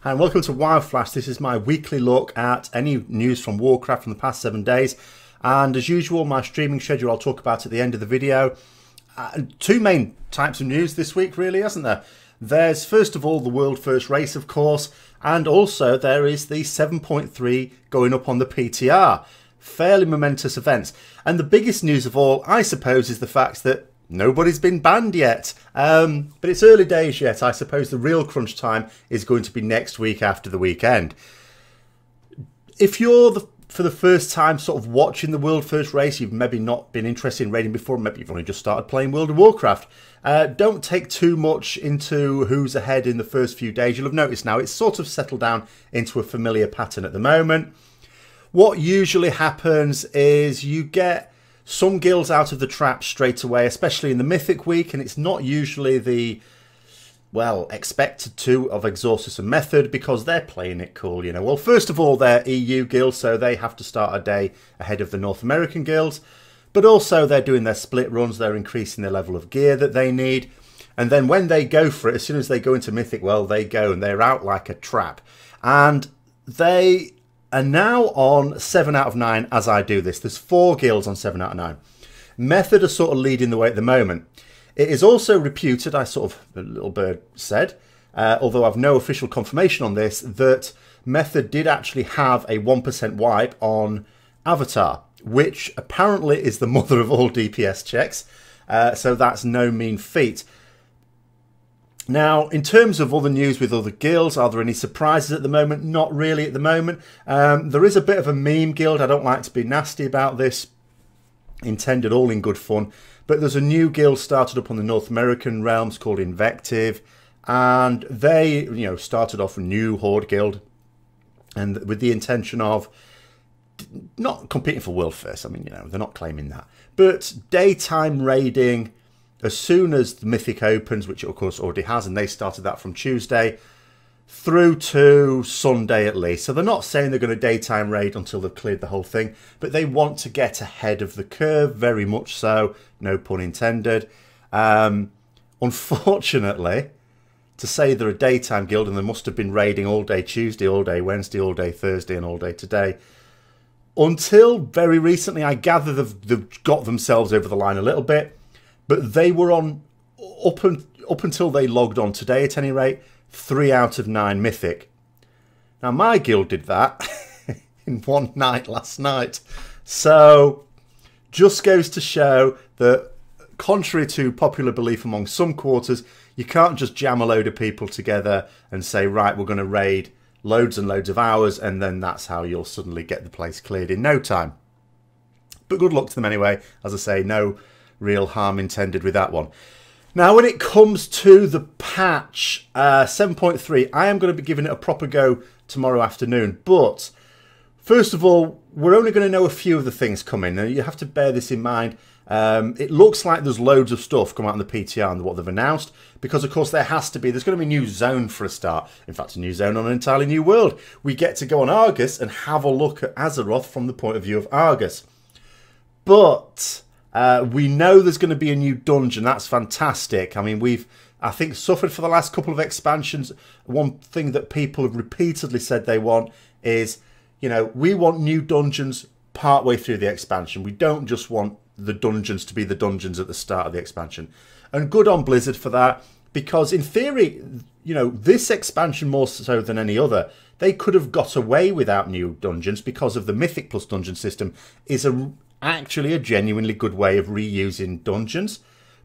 Hi and welcome to WoW Flash. This is my weekly look at any news from Warcraft from the past 7 days. And as usual, my streaming schedule I'll talk about at the end of the video. Two main types of news this week really, isn't there? There's first of all the world first race, of course, and also there is the 7.3 going up on the PTR. Fairly momentous events. And the biggest news of all, I suppose, is the fact that nobody's been banned yet. But it's early days yet. I suppose the real crunch time is going to be next week after the weekend. If you're for the first time sort of watching the world first race, you've maybe not been interested in raiding before, maybe you've only just started playing World of Warcraft, don't take too much into who's ahead in the first few days. You'll have noticed now it's sort of settled down into a familiar pattern at the moment. What usually happens is you get some guilds out of the trap straight away, especially in the Mythic week, and it's not usually the, well, expected to of Exhaustus and Method because they're playing it cool, you know. Well, first of all, they're EU guilds, so they have to start a day ahead of the North American guilds, but also they're doing their split runs, they're increasing the level of gear that they need, and then when they go for it, as soon as they go into Mythic, well, they go and they're out like a trap. And they are now on 7 out of 9 as I do this. There's 4 guilds on 7 out of 9. Method are sort of leading the way at the moment. It is also reputed, I sort of, a little bird said, although I've no official confirmation on this, that Method did actually have a 1% wipe on Avatar, which apparently is the mother of all DPS checks. So that's no mean feat. Now, in terms of other news with other guilds, are there any surprises at the moment? Not really at the moment. There is a bit of a meme guild. I don't like to be nasty about this. Intended all in good fun. But there's a new guild started up on the North American realms called Invective. And they, you know, started off a new Horde guild. And with the intention of not competing for world first. I mean, you know, they're not claiming that. But daytime raiding, as soon as the Mythic opens, which it of course already has, and they started that from Tuesday through to Sunday at least. So they're not saying they're going to daytime raid until they've cleared the whole thing, but they want to get ahead of the curve, very much so, no pun intended. Unfortunately, to say they're a daytime guild, and they must have been raiding all day Tuesday, all day Wednesday, all day Thursday, and all day today, until very recently, I gather they've got themselves over the line a little bit. But they were on, up until they logged on today at any rate, 3 out of 9 Mythic. Now my guild did that in one night last night. So just goes to show that, contrary to popular belief among some quarters, you can't just jam a load of people together and say, right, we're going to raid loads and loads of hours, and then that's how you'll suddenly get the place cleared in no time. But good luck to them anyway. As I say, no real harm intended with that one. Now, when it comes to the patch 7.3, I am going to be giving it a proper go tomorrow afternoon. But first of all, we're only going to know a few of the things coming. Now, you have to bear this in mind. It looks like there's loads of stuff coming out in the PTR and what they've announced, because of course there's going to be a new zone for a start. In fact, a new zone on an entirely new world. We get to go on Argus and have a look at Azeroth from the point of view of Argus. But we know there's going to be a new dungeon. That's fantastic. I mean, we've, I think, suffered for the last couple of expansions. One thing that people have repeatedly said they want is, you know, we want new dungeons partway through the expansion. We don't just want the dungeons to be the dungeons at the start of the expansion. And good on Blizzard for that, because in theory, you know, this expansion more so than any other, they could have got away without new dungeons because of the Mythic plus dungeon system is actually a genuinely good way of reusing dungeons,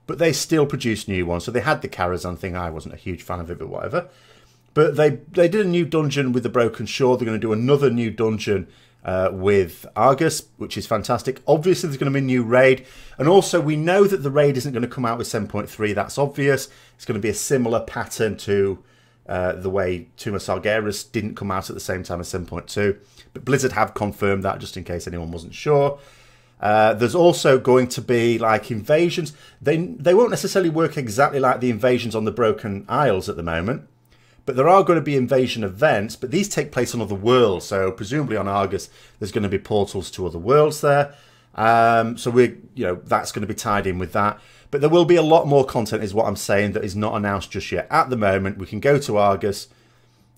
but they still produce new ones. So they had the Karazhan thing. I wasn't a huge fan of it, but whatever. But they did a new dungeon with the Broken Shore. They're going to do another new dungeon with Argus, which is fantastic. Obviously, there's going to be a new raid. And also, we know that the raid isn't going to come out with 7.3. That's obvious. It's going to be a similar pattern to the way Tomb of Sargeras didn't come out at the same time as 7.2. But Blizzard have confirmed that, just in case anyone wasn't sure. There's also going to be like invasions. They won't necessarily work exactly like the invasions on the Broken Isles at the moment, but there are going to be invasion events, but these take place on other worlds. So presumably on Argus, there's going to be portals to other worlds there. So that's going to be tied in with that. But there will be a lot more content, is what I'm saying, that is not announced just yet. At the moment, we can go to Argus,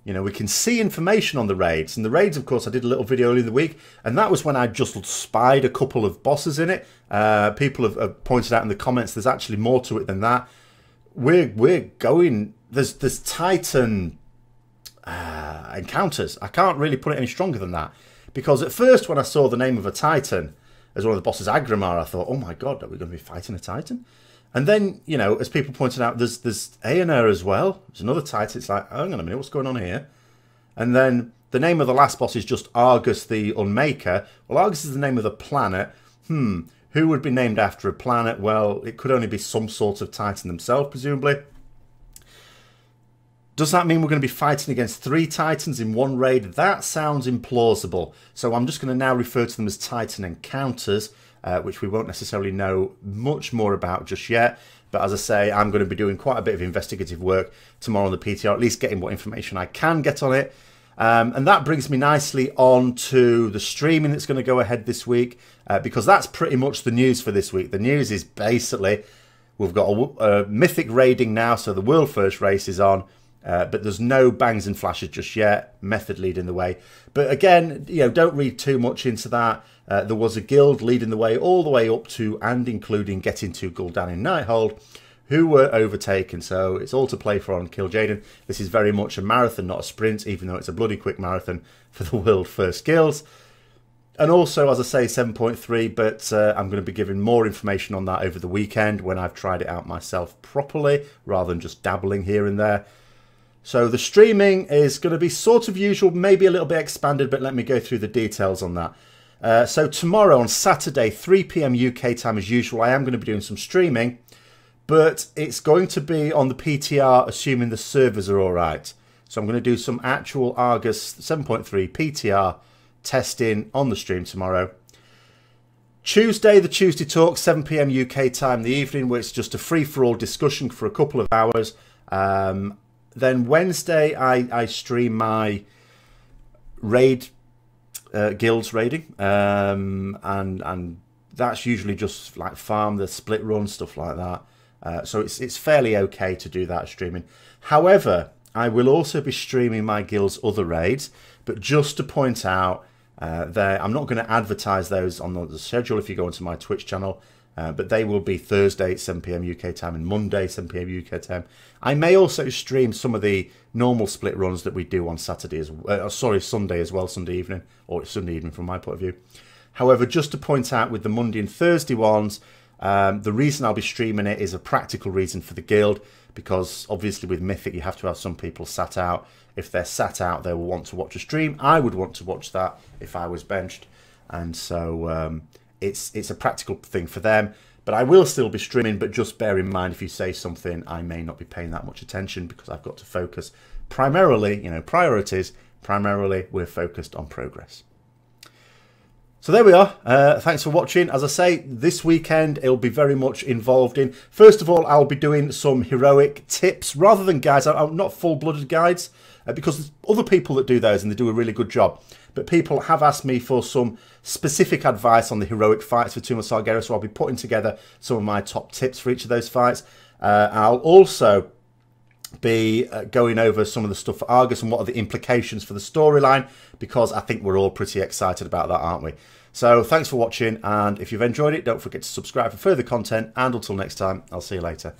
You know, we can see information on the raids. And the raids, of course, I did a little video earlier in the week. And that was when I just spied a couple of bosses in it. People have pointed out in the comments there's actually more to it than that. We're going... There's Titan encounters. I can't really put it any stronger than that. Because at first, when I saw the name of a Titan as one of the bosses, Agrimar, I thought, oh my god, are we going to be fighting a Titan? And then, you know, as people pointed out, there's Aener as well. There's another Titan. It's like, hang on a minute, what's going on here? And then the name of the last boss is just Argus the Unmaker. Well, Argus is the name of the planet. Who would be named after a planet? Well, it could only be some sort of Titan themselves, presumably. Does that mean we're going to be fighting against 3 Titans in one raid? That sounds implausible. So I'm just going to now refer to them as Titan encounters, which we won't necessarily know much more about just yet. But as I say, I'm going to be doing quite a bit of investigative work tomorrow on the PTR, at least getting what information I can get on it. And that brings me nicely on to the streaming that's going to go ahead this week, because that's pretty much the news for this week. The news is basically we've got a Mythic Raiding now, so the world first race is on. But there's no bangs and flashes just yet. Method leading the way. But again, you know, don't read too much into that. There was a guild leading the way all the way up to and including getting to Gul'dan in Nighthold, who were overtaken. So it's all to play for on Kill Jaden. This is very much a marathon, not a sprint, even though it's a bloody quick marathon for the world first guilds. And also, as I say, 7.3, but I'm going to be giving more information on that over the weekend when I've tried it out myself properly, rather than just dabbling here and there. So the streaming is going to be sort of usual, maybe a little bit expanded, but let me go through the details on that. So tomorrow on Saturday, 3 PM UK time as usual, I am going to be doing some streaming, but it's going to be on the PTR, assuming the servers are all right. So I'm going to do some actual Argus 7.3 PTR testing on the stream tomorrow. Tuesday, the Tuesday Talk, 7 PM UK time in the evening, where it's just a free-for-all discussion for a couple of hours. Then Wednesday, I stream my raid, guilds raiding, and that's usually just like farm, the split run, stuff like that. So it's fairly okay to do that streaming. However, I will also be streaming my guild's other raids, but just to point out, I'm not going to advertise those on the schedule if you go onto my Twitch channel. But they will be Thursday at 7 PM UK time and Monday 7 PM UK time. I may also stream some of the normal split runs that we do on Saturday as Sunday as well, Sunday evening, or Sunday evening from my point of view. However, just to point out with the Monday and Thursday ones, the reason I'll be streaming it is a practical reason for the guild, because obviously with Mythic you have to have some people sat out. If they're sat out, they will want to watch a stream. I would want to watch that if I was benched, and so it's a practical thing for them. But I will still be streaming, but just bear in mind if you say something, I may not be paying that much attention because I've got to focus primarily, you know, priorities, primarily we're focused on progress. So there we are. Thanks for watching. As I say, this weekend it'll be very much involved in, first of all, I'll be doing some heroic tips rather than guides. I'm not full-blooded guides because there's other people that do those and they do a really good job. But people have asked me for some specific advice on the heroic fights for Tomb of Sargeras, so I'll be putting together some of my top tips for each of those fights. I'll also be going over some of the stuff for Argus and what are the implications for the storyline, because I think we're all pretty excited about that, aren't we? So thanks for watching, and if you've enjoyed it, don't forget to subscribe for further content, and until next time, I'll see you later.